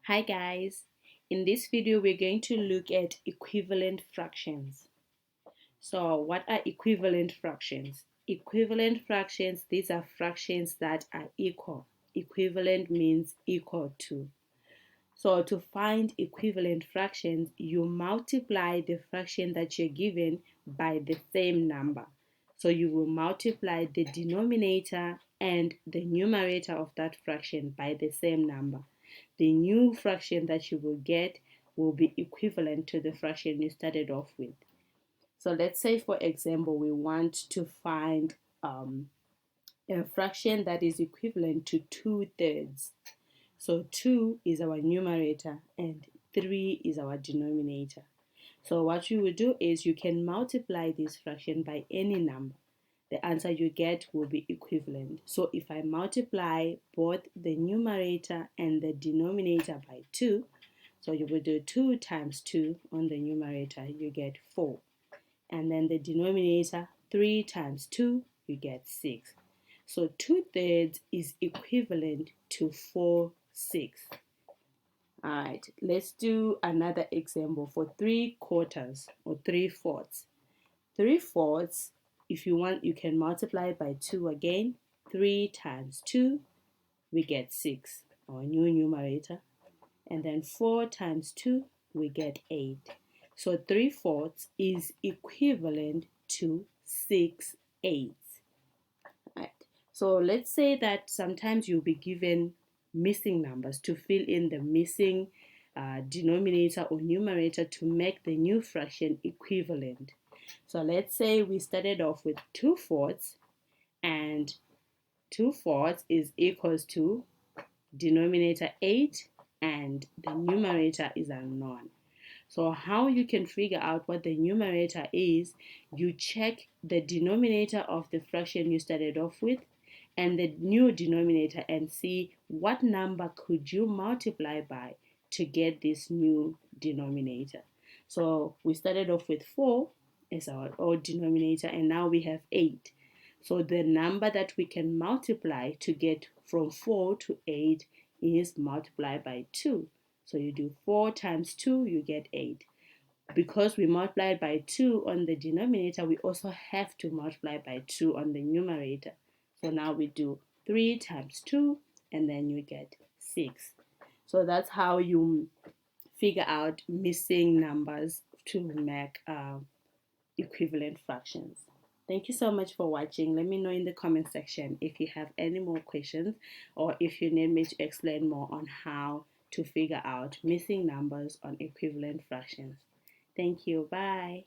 Hi guys, in this video we're going to look at equivalent fractions. So what are equivalent fractions? Equivalent fractions, these are fractions that are equal. Equivalent means equal to. So to find equivalent fractions, you multiply the fraction that you're given by the same number. So you will multiply the denominator and the numerator of that fraction by the same number. The new fraction that you will get will be equivalent to the fraction you started off with. So let's say, for example, we want to find a fraction that is equivalent to 2/3. So 2 is our numerator and 3 is our denominator. So what you will do is you can multiply this fraction by any number. The answer you get will be equivalent. So if I multiply both the numerator and the denominator by 2, so you will do 2 times 2 on the numerator, you get 4. And then the denominator, 3 times 2, you get 6. So 2/3 is equivalent to 4/6. Alright, let's do another example for 3/4 or 3/4. 3/4, if you want, you can multiply by 2 again. 3 times 2, we get 6, our new numerator. And then 4 times 2, we get 8. So 3/4 is equivalent to 6/8. Right. So let's say that sometimes you'll be given missing numbers to fill in the missing denominator or numerator to make the new fraction equivalent. So let's say we started off with 2/4, and 2/4 is equals to denominator 8 and the numerator is unknown. So how you can figure out what the numerator is, you check the denominator of the fraction you started off with and the new denominator and see what number could you multiply by to get this new denominator. So we started off with 4 as our old denominator and now we have 8. So the number that we can multiply to get from 4 to 8 is multiplied by 2. So you do 4 times 2, you get 8. Because we multiplied by 2 on the denominator, we also have to multiply by 2 on the numerator. So now we do 3 times 2, and then you get 6. So that's how you figure out missing numbers to make equivalent fractions. Thank you so much for watching. Let me know in the comment section if you have any more questions or if you need me to explain more on how to figure out missing numbers on equivalent fractions. Thank you. Bye.